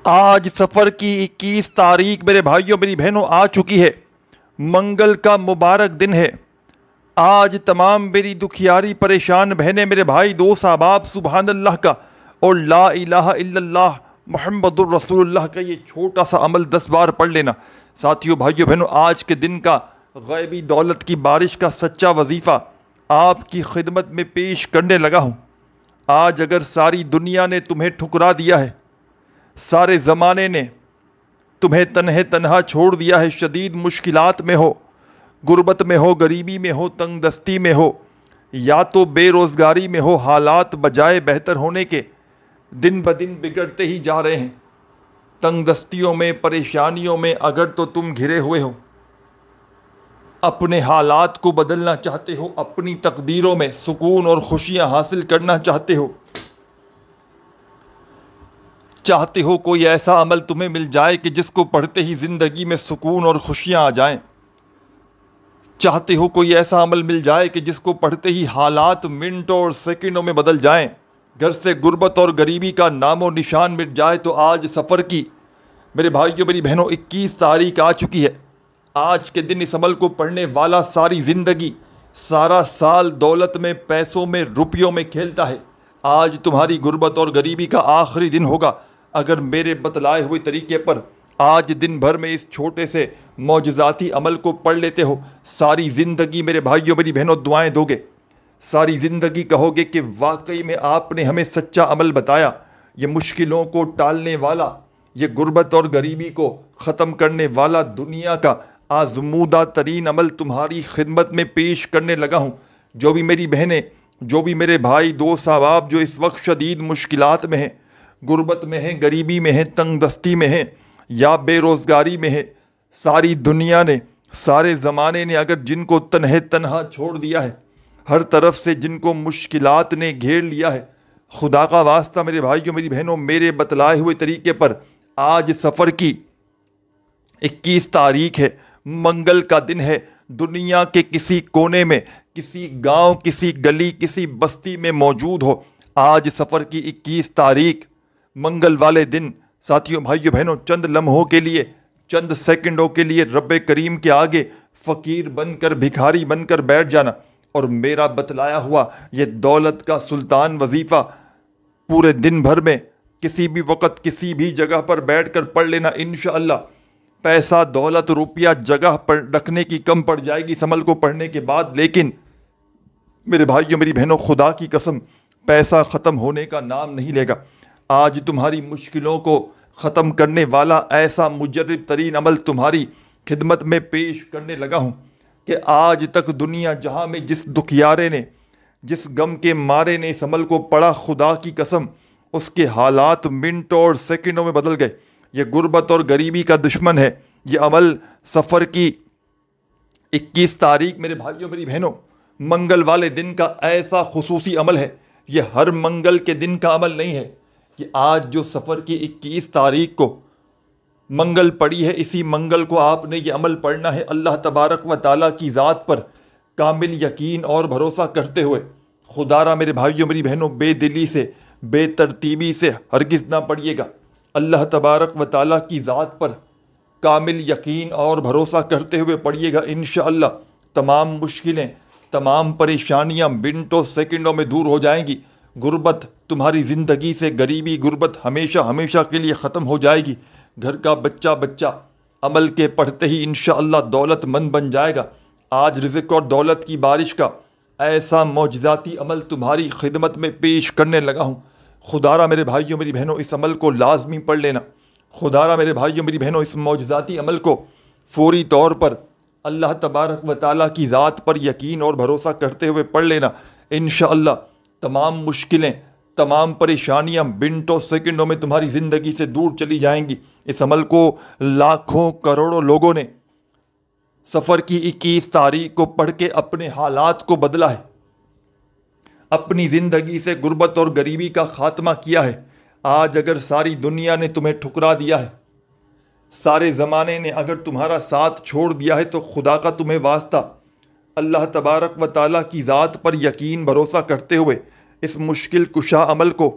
آج سفر کی 21 تاریخ میرے بھائیوں میری بہنوں آ چکی ہے۔ منگل کا مبارک دن ہے۔ آج تمام میری دکھیاری پریشان بہنیں میرے بھائی دوست احباب سبحان اللہ کا اور لا الہ الا اللہ محمد الرسول اللہ کا یہ چھوٹا سا عمل 10 بار پڑھ لینا۔ ساتھیوں بھائیوں بہنوں، آج کے دن کا غیبی دولت کی بارش کا سچا وظیفہ آپ کی خدمت میں پیش کرنے لگا ہوں۔ آج اگر ساری دنیا نے تمہیں ٹھکرا دیا ہے، سارے زمانے نے تمہیں تنہا چھوڑ دیا ہے، شدید مشکلات میں ہو، غربت میں ہو، غریبی میں ہو، تنگ دستی میں ہو، یا تو بے روزگاری میں ہو، حالات بجائے بہتر ہونے کے دن بدن بگڑتے ہی جا رہے ہیں۔ تنگ دستیوں میں، پریشانیوں میں اگر تو تم گھرے ہوئے ہو، اپنے حالات کو بدلنا چاہتے ہو، اپنی تقدیروں میں سکون اور خوشیاں حاصل کرنا چاہتے ہو کوئی ایسا عمل تمہیں مل جائے کہ جس کو پڑھتے ہی زندگی میں سکون اور خوشیاں آ جائیں، چاہتے ہو کوئی ایسا عمل مل جائے کہ جس کو پڑھتے ہی حالات منٹوں اور سیکنڈوں میں بدل جائیں، گھر سے غربت اور غریبی کا نام و نشان مٹ جائے، تو آج سفر کی میرے بھائیوں میری بہنوں 21 تاریخ آ چکی ہے۔ آج کے دن اس عمل کو پڑھنے والا ساری زندگی، سارا سال دولت میں، پیسوں میں، روپیوں میں کھیلتا ہے۔ آج تمہاری غربت اور غریبی کا آخری دن ہوگا اگر میرے بتلائے ہوئے طریقے پر آج دن بھر میں اس چھوٹے سے معجزاتی عمل کو پڑھ لیتے ہو۔ ساری زندگی میرے بھائیوں میری بہنوں دعائیں دو گے، ساری زندگی کہو گے کہ واقعی میں آپ نے ہمیں سچا عمل بتایا، یہ مشکلوں کو ٹالنے والا، یہ غربت اور غریبی کو ختم کرنے والا دنیا کا آزمودہ ترین عمل تمہاری خدمت میں پیش کرنے لگا ہوں۔ جو بھی میری بہنیں، جو بھی میرے بھائی دوست احباب جو اس وقت شدید مشکلات میں ہیں، غربت میں ہیں، غریبی میں ہیں، تنگ دستی میں ہیں یا بے روزگاری میں ہیں، ساری دنیا نے، سارے زمانے نے اگر جن کو تنہا چھوڑ دیا ہے، ہر طرف سے جن کو مشکلات نے گھیر لیا ہے، خدا کا واسطہ میرے بھائیوں میری بہنوں میرے بتلائے ہوئے طریقے پر آج سفر کی 21 تاریخ ہے، منگل کا دن ہے، دنیا کے کسی کونے میں، کسی گاؤں، کسی گلی، کسی بستی میں موجود ہو، آج سفر کی 21 تاریخ منگل والے دن ساتھیوں بھائیوں بہنوں چند لمحوں کے لیے، چند سیکنڈوں کے لیے رب کریم کے آگے فقیر بن کر، بھکاری بن کر بیٹھ جانا اور میرا بتلایا ہوا یہ دولت کا سلطان وظیفہ پورے دن بھر میں کسی بھی وقت کسی بھی جگہ پر بیٹھ کر پڑھ لینا۔ انشاءاللہ پیسہ، دولت، روپیہ جگہ پر رکھنے کی کم پڑ جائے گی اس عمل کو پڑھنے کے بعد، لیکن میرے بھائیوں میری بہنوں خدا کی قسم پیسہ ختم ہونے کا نام نہیں لے گا۔ آج تمہاری مشکلوں کو ختم کرنے والا ایسا مجرب ترین عمل تمہاری خدمت میں پیش کرنے لگا ہوں کہ آج تک دنیا جہاں میں جس دکھیارے نے، جس غم کے مارے نے اس عمل کو پڑھا، خدا کی قسم اس کے حالات منٹوں اور سیکنڈوں میں بدل گئے۔ یہ غربت اور غریبی کا دشمن ہے۔ یہ عمل سفر کی 21 تاریخ میرے بھائیوں میری بہنوں منگل والے دن کا ایسا خصوصی عمل ہے۔ یہ ہر منگل کے دن کا عمل نہیں ہے کہ آج جو سفر کی 21 تاریخ کو منگل پڑی ہے، اسی منگل کو آپ نے یہ عمل پڑھنا ہے، اللہ تبارک و تعالیٰ کی ذات پر کامل یقین اور بھروسہ کرتے ہوئے۔ خدا را میرے بھائیوں میری بہنوں بے دلی سے، بے ترتیبی سے ہرگز نہ پڑھیے گا، اللہ تبارک و تعالیٰ کی ذات پر کامل یقین اور بھروسہ کرتے ہوئے پڑھیے گا۔ انشاءاللہ تمام مشکلیں، تمام پریشانیاں منٹوں سیکنڈوں میں دور ہو جائیں گی، غربت تمہاری زندگی سے، غریبی غربت ہمیشہ ہمیشہ کے لیے ختم ہو جائے گی، گھر کا بچہ عمل کے پڑھتے ہی انشاءاللہ دولت مند بن جائے گا۔ آج رزق اور دولت کی بارش کا ایسا معجزاتی عمل تمہاری خدمت میں پیش کرنے لگا ہوں۔ خدا را میرے بھائیوں میری بہنوں اس عمل کو لازمی پڑھ لینا۔ خدا را میرے بھائیوں میری بہنوں اس معجزاتی عمل کو فوری طور پر اللہ تبارک و تعالیٰ کی ذات پر یقین اور بھروسہ کرتے ہوئے پڑھ لینا۔ انشاءاللہ تمام مشکلیں، تمام پریشانیاں منٹوں سیکنڈوں میں تمہاری زندگی سے دور چلی جائیں گی۔ اس عمل کو لاکھوں کروڑوں لوگوں نے سفر کی 21 تاریخ کو پڑھ کے اپنے حالات کو بدلا ہے، اپنی زندگی سے غربت اور غریبی کا خاتمہ کیا ہے۔ آج اگر ساری دنیا نے تمہیں ٹھکرا دیا ہے، سارے زمانے نے اگر تمہارا ساتھ چھوڑ دیا ہے، تو خدا کا تمہیں واسطہ اللہ تبارک و تعالیٰ کی ذات پر یقین بھروسہ کرتے ہوئے اس مشکل کشا عمل کو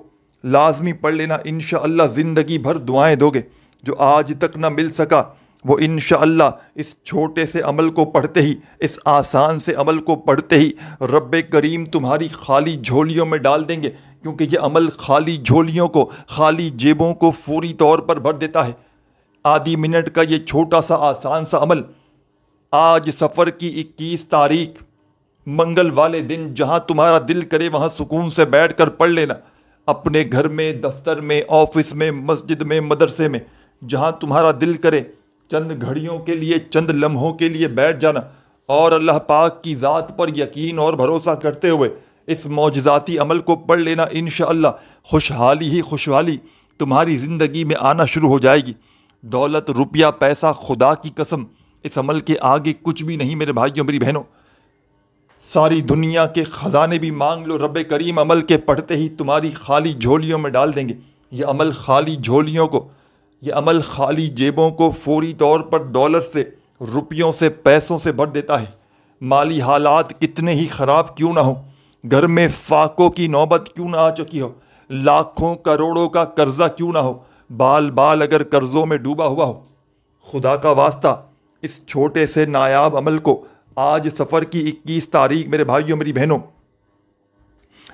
لازمی پڑھ لینا، انشاءاللہ زندگی بھر دعائیں دو گے۔ جو آج تک نہ مل سکا وہ انشاءاللہ اس چھوٹے سے عمل کو پڑھتے ہی، اس آسان سے عمل کو پڑھتے ہی رب کریم تمہاری خالی جھولیوں میں ڈال دیں گے، کیونکہ یہ عمل خالی جھولیوں کو، خالی جیبوں کو فوری طور پر بھر دیتا ہے۔ آدھی منٹ کا یہ چھوٹا سا آسان سا عمل آج سفر کی 21 تاریخ منگل والے دن جہاں تمہارا دل کرے وہاں سکون سے بیٹھ کر پڑھ لینا، اپنے گھر میں، دفتر میں، آفس میں، مسجد میں، مدرسے میں، جہاں تمہارا دل کرے چند گھڑیوں کے لیے، چند لمحوں کے لیے بیٹھ جانا اور اللہ پاک کی ذات پر یقین اور بھروسہ کرتے ہوئے اس معجزاتی عمل کو پڑھ لینا۔ انشاءاللہ خوشحالی ہی خوشحالی تمہاری زندگی میں آنا شروع ہو جائے گی۔ دولت، روپیہ، پیسہ، خدا کی قسم اس عمل کے آگے کچھ بھی نہیں میرے بھائیوں میری بہنوں۔ ساری دنیا کے خزانے بھی مانگ لو، رب کریم عمل کے پڑھتے ہی تمہاری خالی جھولیوں میں ڈال دیں گے۔ یہ عمل خالی جھولیوں کو، یہ عمل خالی جیبوں کو فوری طور پر دولت سے، روپیوں سے، پیسوں سے بھر دیتا ہے۔ مالی حالات کتنے ہی خراب کیوں نہ ہو، گھر میں فاقوں کی نوبت کیوں نہ آ چکی ہو، لاکھوں کروڑوں کا قرضہ کیوں نہ ہو، بال بال اگر قرضوں میں ڈوبا ہوا ہو، خدا کا واسطہ اس چھوٹے سے نایاب عمل کو آج سفر کی 21 تاریخ میرے بھائیوں میری بہنوں،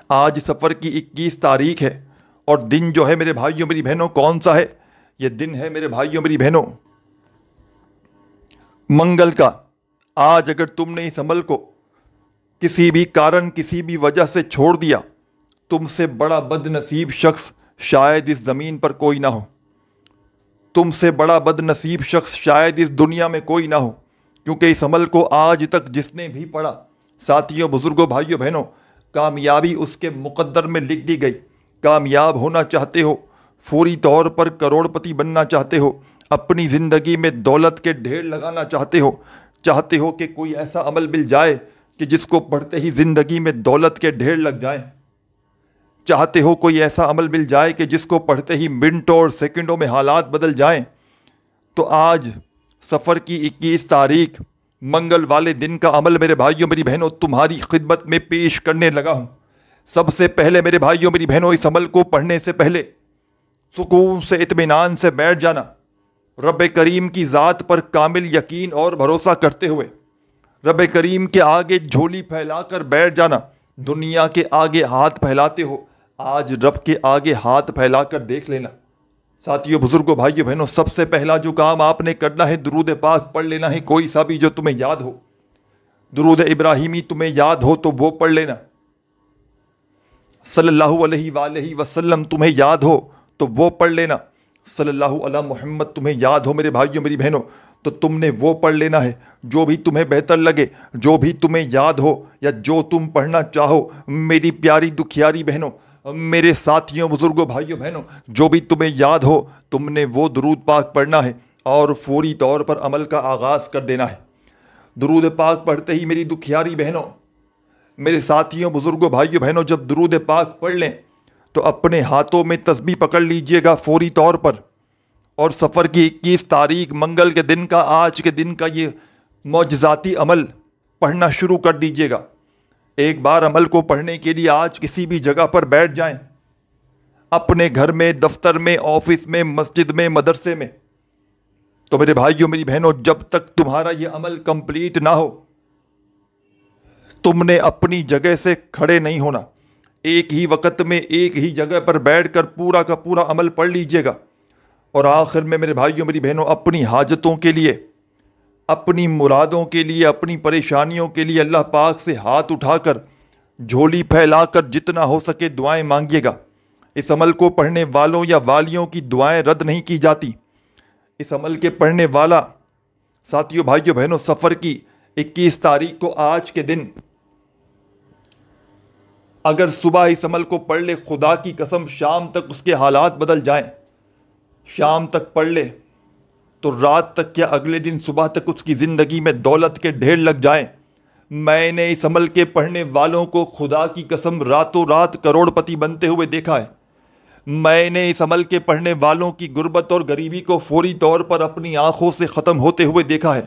آج سفر کی 21 تاریخ ہے، اور دن جو ہے میرے بھائیوں میری بہنوں کون سا ہے؟ یہ دن ہے میرے بھائیوں میری بہنوں منگل کا۔ آج اگر تم نے اس عمل کو کسی بھی کارن، کسی بھی وجہ سے چھوڑ دیا، تم سے بڑا بد نصیب شخص شاید اس زمین پر کوئی نہ ہو، تم سے بڑا بد نصیب شخص شاید اس دنیا میں کوئی نہ ہو، کیونکہ اس عمل کو آج تک جس نے بھی پڑھا، ساتھیوں، بزرگوں، بھائیوں، بہنوں، کامیابی اس کے مقدر میں لکھ دی گئی۔ کامیاب ہونا چاہتے ہو، فوری طور پر کروڑ پتی بننا چاہتے ہو، اپنی زندگی میں دولت کے ڈھیر لگانا چاہتے ہو کہ کوئی ایسا عمل مل جائے کہ جس کو پڑھتے ہی زندگی میں دولت کے ڈھیر لگ جائیں، چاہتے ہو کوئی ایسا عمل مل جائے کہ جس کو پڑھتے ہی منٹوں اور سیکنڈوں میں حالات بدل جائیں، تو آج سفر کی 21 تاریخ منگل والے دن کا عمل میرے بھائیوں میری بہنوں تمہاری خدمت میں پیش کرنے لگا ہوں۔ سب سے پہلے میرے بھائیوں میری بہنوں اس عمل کو پڑھنے سے پہلے سکون سے، اطمینان سے بیٹھ جانا، رب کریم کی ذات پر کامل یقین اور بھروسہ کرتے ہوئے رب کریم کے آگے جھولی پھیلا کر بیٹھ جانا۔ دنیا کے آگے ہاتھ پھیلاتے ہو، آج رب کے آگے ہاتھ پھیلا کر دیکھ لینا۔ ساتھیوں، بزرگوں، بھائیوں، بہنوں، سب سے پہلا جو کام آپ نے کرنا ہے درود پاک پڑھ لینا ہے، کوئی سا بھی جو تمہیں یاد ہو۔ درود ابراہیمی تمہیں یاد ہو تو وہ پڑھ لینا، صلی اللہ علیہ وآلہ وسلم تمہیں یاد ہو تو وہ پڑھ لینا، صلی اللہ علی محمد تمہیں یاد ہو میرے بھائیوں میری بہنوں تو تم نے وہ پڑھ لینا ہے۔ جو بھی تمہیں بہتر لگے، جو بھی تمہیں یاد ہو یا جو تم پڑھنا چاہو، میری پیاری دکھیاری بہنوں، میرے ساتھیوں، بزرگوں، بھائیوں، بہنوں، جو بھی تمہیں یاد ہو تم نے وہ درود پاک پڑھنا ہے اور فوری طور پر عمل کا آغاز کر دینا ہے۔ درود پاک پڑھتے ہی میری دکھیاری بہنوں، میرے ساتھیوں، بزرگوں، بھائیوں، بہنوں، جب درود پاک پڑھ لیں تو اپنے ہاتھوں میں تسبیح پکڑ لیجئے گا فوری طور پر، اور سفر کی 21 تاریخ منگل کے دن کا، آج کے دن کا یہ معجزاتی عمل پڑھنا شروع کر دیجئے گا۔ ایک بار عمل کو پڑھنے کے لیے آج کسی بھی جگہ پر بیٹھ جائیں، اپنے گھر میں، دفتر میں، آفس میں، مسجد میں، مدرسے میں۔ تو میرے بھائیوں میری بہنوں، جب تک تمہارا یہ عمل کمپلیٹ نہ ہو تم نے اپنی جگہ سے کھڑے نہیں ہونا۔ ایک ہی وقت میں ایک ہی جگہ پر بیٹھ کر پورا کا پورا عمل پڑھ لیجئے گا، اور آخر میں میرے بھائیوں میری بہنوں اپنی حاجتوں کے لیے، اپنی مرادوں کے لیے، اپنی پریشانیوں کے لیے اللہ پاک سے ہاتھ اٹھا کر، جھولی پھیلا کر جتنا ہو سکے دعائیں مانگیے گا۔ اس عمل کو پڑھنے والوں یا والیوں کی دعائیں رد نہیں کی جاتی۔ اس عمل کے پڑھنے والا، ساتھیوں، بھائیوں، بہنوں، سفر کی 21 تاریخ کو، آج کے دن اگر صبح اس عمل کو پڑھ لے، خدا کی قسم شام تک اس کے حالات بدل جائیں، شام تک پڑھ لے تو رات تک کیا اگلے دن صبح تک اس کی زندگی میں دولت کے ڈھیر لگ جائیں۔ میں نے اس عمل کے پڑھنے والوں کو خدا کی قسم راتوں رات کروڑ پتی بنتے ہوئے دیکھا ہے۔ میں نے اس عمل کے پڑھنے والوں کی غربت اور غریبی کو فوری طور پر اپنی آنکھوں سے ختم ہوتے ہوئے دیکھا ہے۔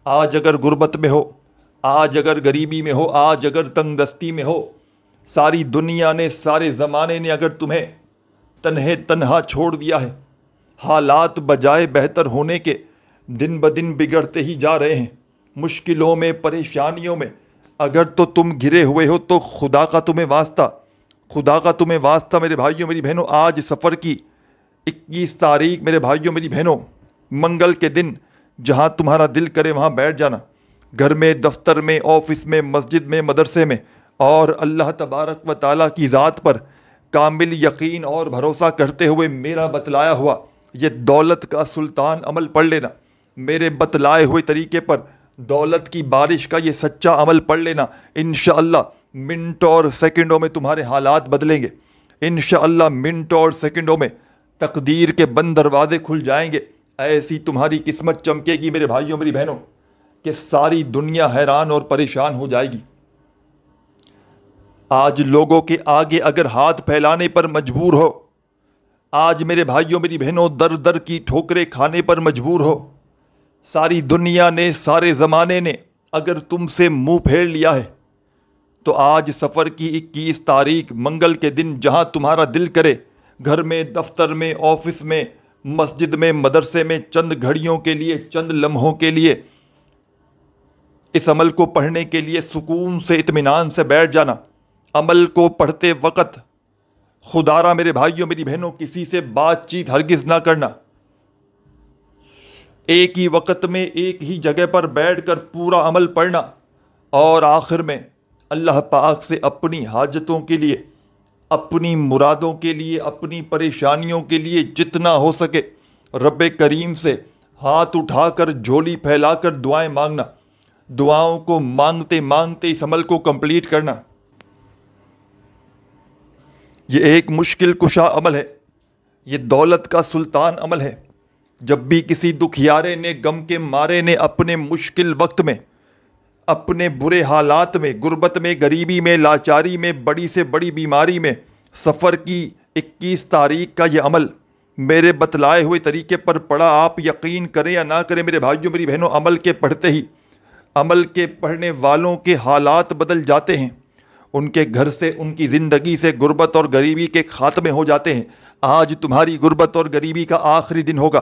آج اگر غربت میں ہو، آج اگر غریبی میں ہو، آج اگر تنگ دستی میں ہو، ساری دنیا نے، سارے زمانے نے اگر تمہیں تنہے تنہا چھوڑ دیا ہے۔ حالات بجائے بہتر ہونے کے دن بدن بگڑتے ہی جا رہے ہیں۔ مشکلوں میں، پریشانیوں میں اگر تو تم گھرے ہوئے ہو تو خدا کا تمہیں واسطہ میرے بھائیوں میری بہنوں، آج سفر کی 21 تاریخ میرے بھائیوں میری بہنوں، منگل کے دن جہاں تمہارا دل کرے وہاں بیٹھ جانا، گھر میں، دفتر میں، آفس میں، مسجد میں، مدرسے میں، اور اللہ تبارک و تعالیٰ کی ذات پر کامل یقین اور بھروسہ کرتے ہوئے میرا بتلایا ہوا یہ دولت کا سلطان عمل پڑھ لینا، میرے بتلائے ہوئے طریقے پر دولت کی بارش کا یہ سچا عمل پڑھ لینا۔ انشاءاللہ منٹوں اور سیکنڈوں میں تمہارے حالات بدلیں گے، انشاءاللہ منٹوں اور سیکنڈوں میں تقدیر کے بند دروازے کھل جائیں گے، ایسی تمہاری قسمت چمکے گی میرے بھائیوں میری بہنوں کہ ساری دنیا حیران اور پریشان ہو جائے گی۔ آج لوگوں کے آگے اگر ہاتھ پھیلانے پر مجبور ہو، آج میرے بھائیوں میری بہنوں در در کی ٹھوکریں کھانے پر مجبور ہو، ساری دنیا نے، سارے زمانے نے اگر تم سے منہ پھیر لیا ہے، تو آج سفر کی 21 تاریخ منگل کے دن جہاں تمہارا دل کرے، گھر میں، دفتر میں، آفس میں، مسجد میں، مدرسے میں، چند گھڑیوں کے لیے، چند لمحوں کے لیے اس عمل کو پڑھنے کے لیے سکون سے، اطمینان سے بیٹھ جانا۔ عمل کو پڑھتے وقت خدا را میرے بھائیوں میری بہنوں کسی سے بات چیت ہرگز نہ کرنا، ایک ہی وقت میں ایک ہی جگہ پر بیٹھ کر پورا عمل پڑھنا، اور آخر میں اللہ پاک سے اپنی حاجتوں کے لیے، اپنی مرادوں کے لیے، اپنی پریشانیوں کے لیے جتنا ہو سکے رب کریم سے ہاتھ اٹھا کر، جھولی پھیلا کر دعائیں مانگنا، دعاؤں کو مانگتے مانگتے اس عمل کو کمپلیٹ کرنا۔ یہ ایک مشکل کشا عمل ہے، یہ دولت کا سلطان عمل ہے۔ جب بھی کسی دکھیارے نے، غم کے مارے نے اپنے مشکل وقت میں، اپنے برے حالات میں، غربت میں، غریبی میں، لاچاری میں، بڑی سے بڑی بیماری میں سفر کی 21 تاریخ کا یہ عمل میرے بتلائے ہوئے طریقے پر پڑھا، آپ یقین کریں یا نہ کریں میرے بھائیوں میری بہنوں، عمل کے پڑھتے ہی عمل کے پڑھنے والوں کے حالات بدل جاتے ہیں، ان کے گھر سے، ان کی زندگی سے غربت اور غریبی کے خاتمے ہو جاتے ہیں۔ آج تمہاری غربت اور غریبی کا آخری دن ہوگا،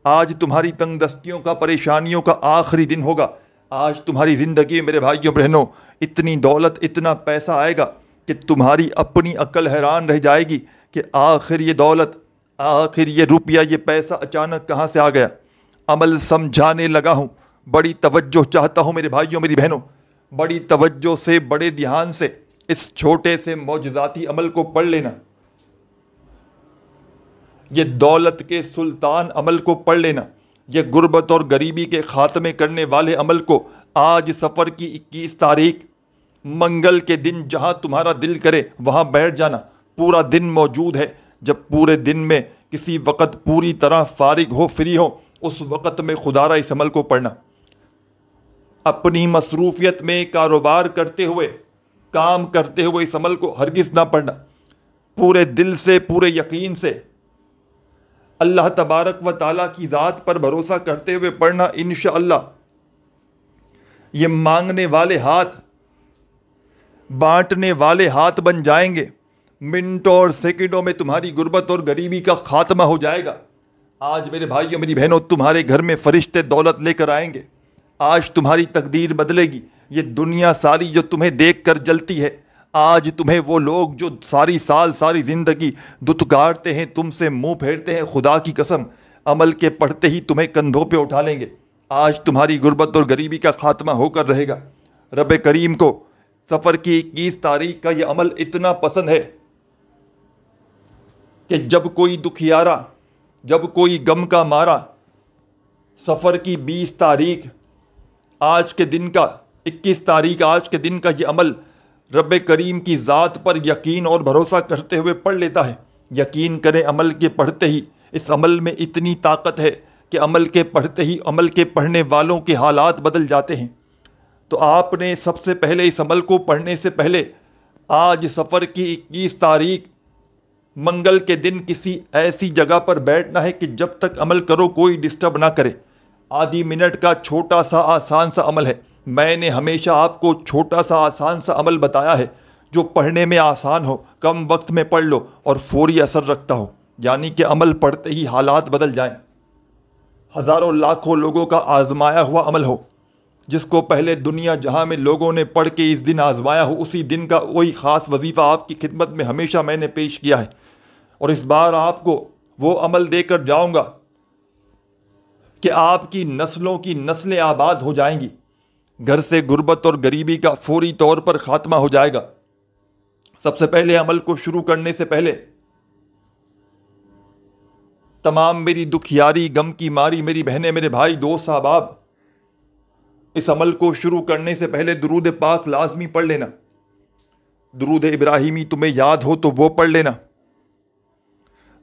آج تمہاری تنگ دستیوں کا، پریشانیوں کا آخری دن ہوگا، آج تمہاری زندگی میرے بھائیوں بہنوں اتنی دولت، اتنا پیسہ آئے گا کہ تمہاری اپنی عقل حیران رہ جائے گی کہ آخر یہ دولت، آخر یہ روپیہ، یہ پیسہ اچانک کہاں سے آ گیا۔ عمل سمجھانے لگا ہوں، بڑی توجہ چاہتا ہوں میرے بھائیوں میری بہنوں، بڑی توجہ سے، بڑے دھیان سے اس چھوٹے سے معجزاتی عمل کو پڑھ لینا، یہ دولت کے سلطان عمل کو پڑھ لینا، یہ غربت اور غریبی کے خاتمے کرنے والے عمل کو آج سفر کی 21 تاریخ منگل کے دن جہاں تمہارا دل کرے وہاں بیٹھ جانا۔ پورا دن موجود ہے، جب پورے دن میں کسی وقت پوری طرح فارغ ہو، فری ہو، اس وقت میں خدا را اس عمل کو پڑھنا۔ اپنی مصروفیت میں کاروبار کرتے ہوئے، کام کرتے ہوئے اس عمل کو ہرگز نہ پڑھنا، پورے دل سے، پورے یقین سے اللہ تبارک و تعالیٰ کی ذات پر بھروسہ کرتے ہوئے پڑھنا۔ انشاءاللہ یہ مانگنے والے ہاتھ بانٹنے والے ہاتھ بن جائیں گے، منٹوں اور سیکنڈوں میں تمہاری غربت اور غریبی کا خاتمہ ہو جائے گا۔ آج میرے بھائیوں میری بہنوں تمہارے گھر میں فرشتے دولت لے کر آئیں گے، آج تمہاری تقدیر بدلے گی۔ یہ دنیا ساری جو تمہیں دیکھ کر جلتی ہے، آج تمہیں وہ لوگ جو ساری سال، ساری زندگی دتکارتے ہیں، تم سے منہ پھیرتے ہیں، خدا کی قسم عمل کے پڑھتے ہی تمہیں کندھوں پہ اٹھا لیں گے۔ آج تمہاری غربت اور غریبی کا خاتمہ ہو کر رہے گا۔ رب کریم کو سفر کی 21 تاریخ کا یہ عمل اتنا پسند ہے کہ جب کوئی دکھیارا، جب کوئی غم کا مارا سفر کی 20 تاریخ آج کے دن کا، 21 تاریخ آج کے دن کا یہ عمل رب کریم کی ذات پر یقین اور بھروسہ کرتے ہوئے پڑھ لیتا ہے، یقین کریں عمل کے پڑھتے ہی اس عمل میں اتنی طاقت ہے کہ عمل کے پڑھتے ہی عمل کے پڑھنے والوں کے حالات بدل جاتے ہیں۔ تو آپ نے سب سے پہلے اس عمل کو پڑھنے سے پہلے آج سفر کی 21 تاریخ منگل کے دن کسی ایسی جگہ پر بیٹھنا ہے کہ جب تک عمل کرو کوئی ڈسٹرب نہ کرے۔ آدھی منٹ کا چھوٹا سا آسان سا عمل ہے، میں نے ہمیشہ آپ کو چھوٹا سا آسان سا عمل بتایا ہے جو پڑھنے میں آسان ہو، کم وقت میں پڑھ لو اور فوری اثر رکھتا ہو، یعنی کہ عمل پڑھتے ہی حالات بدل جائیں۔ ہزاروں لاکھوں لوگوں کا آزمایا ہوا عمل ہو، جس کو پہلے دنیا جہاں میں لوگوں نے پڑھ کے اس دن آزمایا ہو، اسی دن کا وہی خاص وظیفہ آپ کی خدمت میں ہمیشہ میں نے پیش کیا ہے، اور اس بار آپ کو وہ عمل دے کر جاؤں گا کہ آپ کی نسلوں کی نسلیں آباد ہو جائیں گی۔ گھر سے غربت اور غریبی کا فوری طور پر خاتمہ ہو جائے گا۔ سب سے پہلے عمل کو شروع کرنے سے پہلے تمام میری دکھیاری، غم کی ماری میری بہنیں، میرے بھائی، دوست، احباب، اس عمل کو شروع کرنے سے پہلے درود پاک لازمی پڑھ لینا۔ درود ابراہیمی تمہیں یاد ہو تو وہ پڑھ لینا،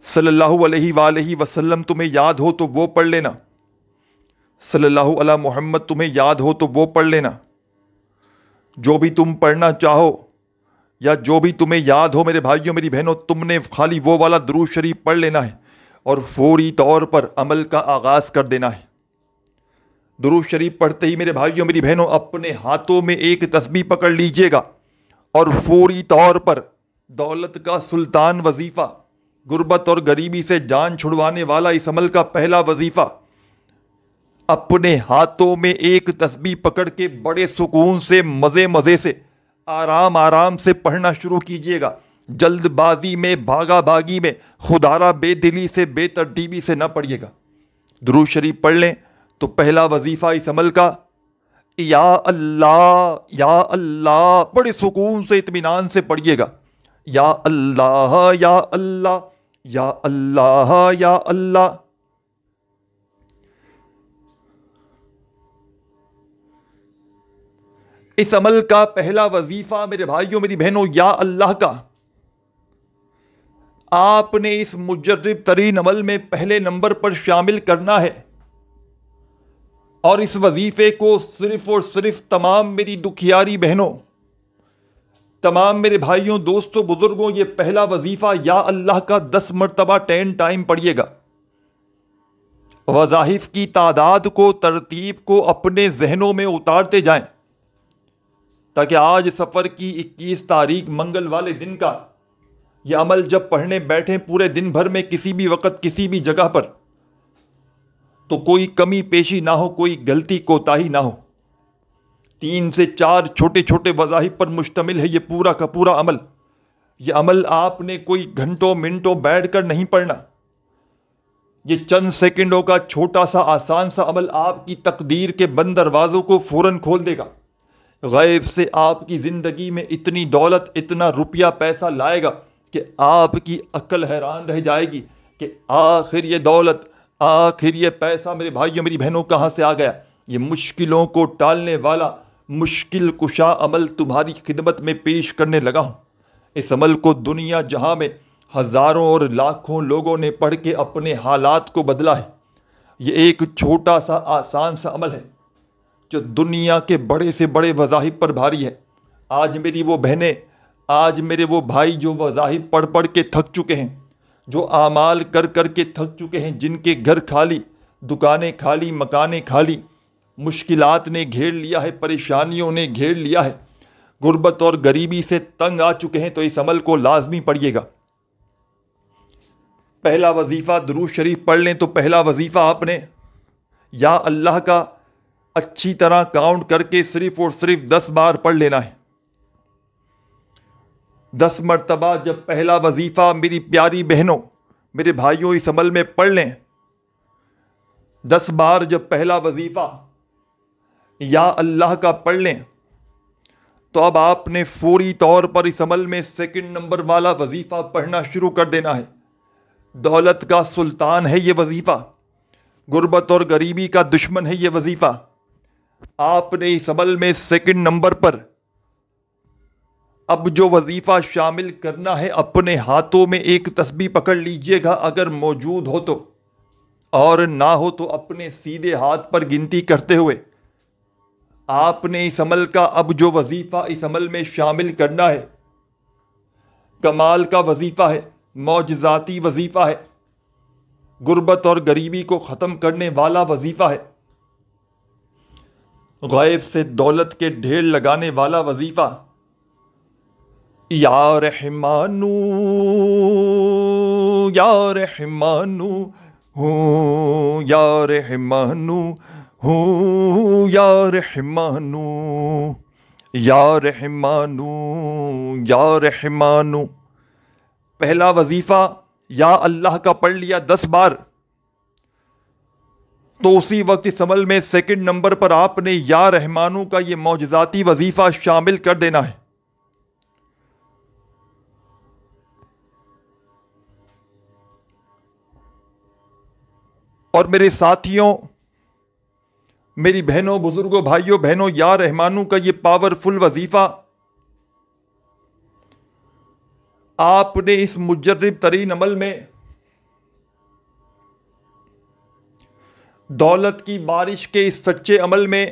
صلی اللہ علیہ وآلہ وسلم تمہیں یاد ہو تو وہ پڑھ لینا، صلی اللہ علی محمد تمہیں یاد ہو تو وہ پڑھ لینا۔ جو بھی تم پڑھنا چاہو یا جو بھی تمہیں یاد ہو میرے بھائیوں، میری بہنوں، تم نے خالی وہ والا درود شریف پڑھ لینا ہے اور فوری طور پر عمل کا آغاز کر دینا ہے۔ درود شریف پڑھتے ہی میرے بھائیوں، میری بہنوں، اپنے ہاتھوں میں ایک تسبیح پکڑ لیجئے گا اور فوری طور پر دولت کا سلطان وظیفہ، غربت اور غریبی سے جان چھڑوانے والا اس عمل کا پہلا وظیفہ، اپنے ہاتھوں میں ایک تسبیح پکڑ کے بڑے سکون سے، مزے سے، آرام سے پڑھنا شروع کیجئے گا۔ جلد بازی میں، بھاگا بھاگی میں، خودارہ بے دلی سے، بے ترتیبی سے نہ پڑھیے گا۔ درود شریف پڑھ لیں تو پہلا وظیفہ اس عمل کا، یا اللہ یا اللہ، بڑے سکون سے، اطمینان سے پڑھیے گا۔ یا اللہ یا اللہ یا اللہ یا اللہ۔ اس عمل کا پہلا وظیفہ میرے بھائیوں، میری بہنوں، یا اللہ کا، آپ نے اس مجرب ترین عمل میں پہلے نمبر پر شامل کرنا ہے، اور اس وظیفے کو صرف اور صرف تمام میری دکھیاری بہنوں، تمام میرے بھائیوں، دوستوں، بزرگوں، یہ پہلا وظیفہ یا اللہ کا 10 مرتبہ 10 ٹائم پڑھیے گا۔ وظائف کی تعداد کو، ترتیب کو اپنے ذہنوں میں اتارتے جائیں، تاکہ آج سفر کی 21 تاریخ منگل والے دن کا یہ عمل جب پڑھنے بیٹھیں پورے دن بھر میں کسی بھی وقت کسی بھی جگہ پر تو کوئی کمی پیشی نہ ہو، کوئی غلطی کوتاہی نہ ہو۔ 3 سے 4 چھوٹے چھوٹے وظائف پر مشتمل ہے یہ پورا کا پورا عمل۔ یہ عمل آپ نے کوئی گھنٹوں منٹوں بیٹھ کر نہیں پڑھنا، یہ چند سیکنڈوں کا چھوٹا سا آسان سا عمل آپ کی تقدیر کے بند دروازوں کو فوراً کھول دے گا۔ غیب سے آپ کی زندگی میں اتنی دولت، اتنا روپیہ پیسہ لائے گا کہ آپ کی عقل حیران رہ جائے گی کہ آخر یہ دولت، آخر یہ پیسہ میرے بھائیوں، میری بہنوں کہاں سے آ گیا۔ یہ مشکلوں کو ٹالنے والا مشکل کشا عمل تمہاری خدمت میں پیش کرنے لگا ہوں۔ اس عمل کو دنیا جہاں میں ہزاروں اور لاکھوں لوگوں نے پڑھ کے اپنے حالات کو بدلا ہے۔ یہ ایک چھوٹا سا آسان سا عمل ہے جو دنیا کے بڑے سے بڑے وظائف پر بھاری ہے۔ آج میری وہ بہنیں، آج میرے وہ بھائی جو وظائف پڑھ پڑھ کے تھک چکے ہیں، جو اعمال کر کر کے تھک چکے ہیں، جن کے گھر خالی، دکانیں خالی، مکانیں خالی، مشکلات نے گھیر لیا ہے، پریشانیوں نے گھیر لیا ہے، غربت اور غریبی سے تنگ آ چکے ہیں، تو اس عمل کو لازمی پڑھیے گا۔ پہلا وظیفہ درود شریف پڑھ لیں تو پہلا وظیفہ آپ نے یا اللہ کا اچھی طرح کاؤنٹ کر کے صرف اور صرف 10 بار پڑھ لینا ہے۔ 10 مرتبہ جب پہلا وظیفہ میری پیاری بہنوں، میرے بھائیوں اس عمل میں پڑھ لیں، 10 بار جب پہلا وظیفہ یا اللہ کا پڑھ لیں تو اب آپ نے فوری طور پر اس عمل میں سیکنڈ نمبر والا وظیفہ پڑھنا شروع کر دینا ہے۔ دولت کا سلطان ہے یہ وظیفہ، غربت اور غریبی کا دشمن ہے یہ وظیفہ۔ آپ نے اس عمل میں سیکنڈ نمبر پر اب جو وظیفہ شامل کرنا ہے، اپنے ہاتھوں میں ایک تسبیح پکڑ لیجئے گا، اگر موجود ہو تو، اور نہ ہو تو اپنے سیدھے ہاتھ پر گنتی کرتے ہوئے آپ نے اس عمل کا اب جو وظیفہ اس عمل میں شامل کرنا ہے، کمال کا وظیفہ ہے، معجزاتی وظیفہ ہے، غربت اور غریبی کو ختم کرنے والا وظیفہ ہے، غیب سے دولت کے ڈھیر لگانے والا وظیفہ، یا رحمانو یا رحمانو ہوں یا رحمانو ہوں یا رحمانو یا رحمانو یا رحمانو. پہلا وظیفہ یا اللہ کا پڑھ لیا 10 بار تو اسی وقت اس عمل میں سیکنڈ نمبر پر آپ نے یا رحمانو کا یہ معجزاتی وظیفہ شامل کر دینا ہے. اور میرے ساتھیوں، میری بہنوں، بزرگوں، بھائیوں بہنوں، یا رحمانو کا یہ پاورفل وظیفہ آپ نے اس مجرب ترین عمل میں دولت کی بارش کے اس سچے عمل میں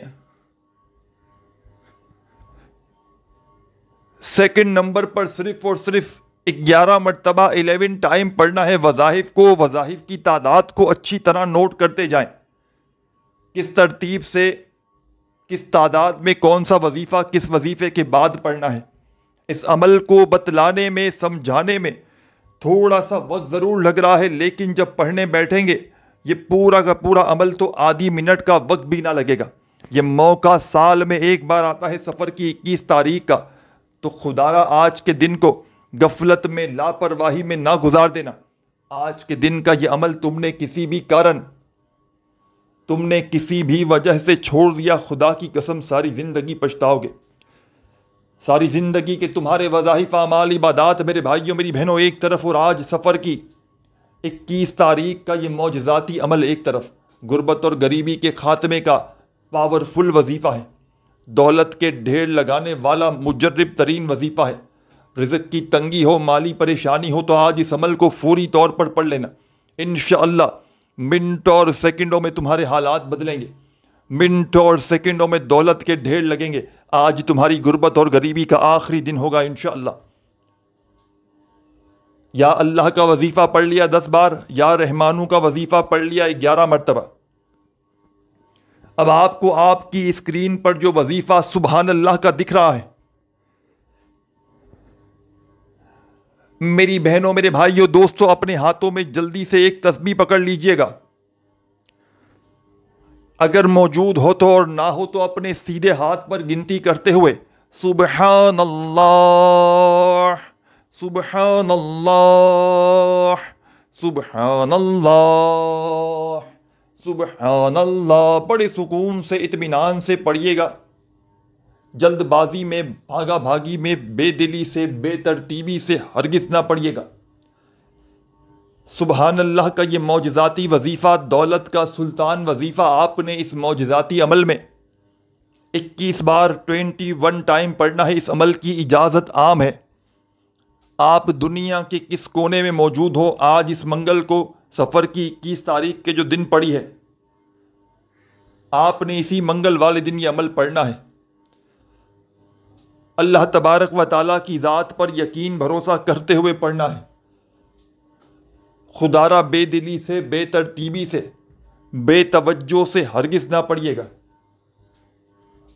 سیکنڈ نمبر پر صرف اور صرف 11 مرتبہ 11 ٹائم پڑھنا ہے. وظائف کو، وظائف کی تعداد کو اچھی طرح نوٹ کرتے جائیں، کس ترتیب سے، کس تعداد میں کون سا وظیفہ کس وظیفے کے بعد پڑھنا ہے. اس عمل کو بتلانے میں، سمجھانے میں تھوڑا سا وقت ضرور لگ رہا ہے، لیکن جب پڑھنے بیٹھیں گے یہ پورا کا پورا عمل تو آدھی منٹ کا وقت بھی نہ لگے گا. یہ موقع سال میں ایک بار آتا ہے، سفر کی 21 تاریخ کا، تو خدارا آج کے دن کو غفلت میں، لاپرواہی میں نہ گزار دینا. آج کے دن کا یہ عمل تم نے کسی بھی کارن، تم نے کسی بھی وجہ سے چھوڑ دیا، خدا کی قسم ساری زندگی پچھتاؤ گے. ساری زندگی کے تمہارے وظائف، اعمال، عبادات میرے بھائیوں میری بہنوں ایک طرف، اور آج سفر کی 21 تاریخ کا یہ معجزاتی عمل ایک طرف. غربت اور غریبی کے خاتمے کا پاورفل وظیفہ ہے، دولت کے ڈھیر لگانے والا مجرب ترین وظیفہ ہے. رزق کی تنگی ہو، مالی پریشانی ہو تو آج اس عمل کو فوری طور پر پڑھ لینا. انشاءاللہ منٹ اور سیکنڈوں میں تمہارے حالات بدلیں گے، منٹ اور سیکنڈوں میں دولت کے ڈھیر لگیں گے. آج تمہاری غربت اور غریبی کا آخری دن ہوگا انشاءاللہ. یا اللہ کا وظیفہ پڑھ لیا 10 بار، یا رحمانو کا وظیفہ پڑھ لیا 11 مرتبہ. اب آپ کو آپ کی اسکرین پر جو وظیفہ سبحان اللہ کا دکھ رہا ہے، میری بہنوں، میرے بھائیوں، دوستوں، اپنے ہاتھوں میں جلدی سے ایک تسبیح پکڑ لیجئے گا. اگر موجود ہو تو، اور نہ ہو تو اپنے سیدھے ہاتھ پر گنتی کرتے ہوئے سبحان اللہ، سبحان اللہ، سبحان اللہ، سبحان اللہ بڑے سکون سے، اطمینان سے پڑھیے گا. جلد بازی میں، بھاگا بھاگی میں، بے دلی سے، بے ترتیبی سے ہرگز نہ پڑھیے گا. سبحان اللہ کا یہ معجزاتی وظیفہ، دولت کا سلطان وظیفہ آپ نے اس معجزاتی عمل میں 21 بار 21 ٹائم پڑھنا ہے. اس عمل کی اجازت عام ہے. آپ دنیا کے کس کونے میں موجود ہو، آج اس منگل کو، سفر کی 21 تاریخ کے جو دن پڑی ہے، آپ نے اسی منگل والے دن یہ عمل پڑھنا ہے. اللہ تبارک و تعالیٰ کی ذات پر یقین بھروسہ کرتے ہوئے پڑھنا ہے. خدارا بے دلی سے، بے ترتیبی سے، بے توجہ سے ہرگز نہ پڑھیے گا.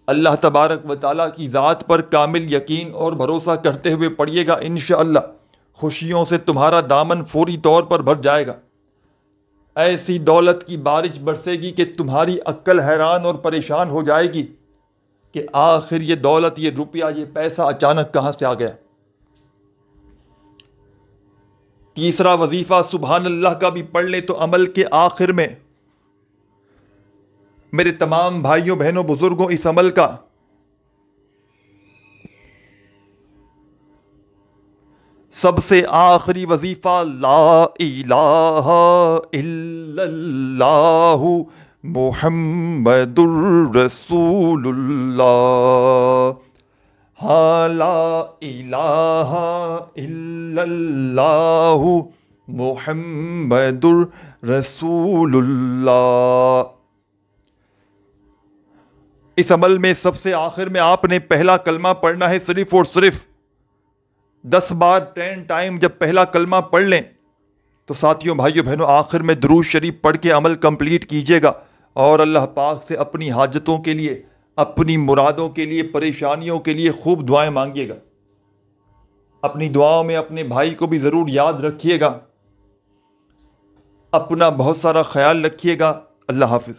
اللہ تبارک و تعالیٰ کی ذات پر کامل یقین اور بھروسہ کرتے ہوئے پڑھیے گا. انشاءاللہ خوشیوں سے تمہارا دامن فوری طور پر بھر جائے گا. ایسی دولت کی بارش برسے گی کہ تمہاری عقل حیران اور پریشان ہو جائے گی کہ آخر یہ دولت، یہ روپیہ، یہ پیسہ اچانک کہاں سے آ گیا. تیسرا وظیفہ سبحان اللہ کا بھی پڑھ لیں تو عمل کے آخر میں میرے تمام بھائیوں بہنوں بزرگوں اس عمل کا سب سے آخری وظیفہ لا الہ الا اللہ محمد الرسول اللہ. ہاں لا الہ الا اللہ محمد الرسول اللہ. اس عمل میں سب سے آخر میں آپ نے پہلا کلمہ پڑھنا ہے صرف اور صرف 10 بار 10 ٹائم. جب پہلا کلمہ پڑھ لیں تو ساتھیوں، بھائیوں بہنوں، آخر میں درود شریف پڑھ کے عمل کمپلیٹ کیجیے گا اور اللہ پاک سے اپنی حاجتوں کے لیے، اپنی مرادوں کے لیے، پریشانیوں کے لیے خوب دعائیں مانگیے گا. اپنی دعاؤں میں اپنے بھائی کو بھی ضرور یاد رکھیے گا. اپنا بہت سارا خیال رکھیے گا. اللہ حافظ.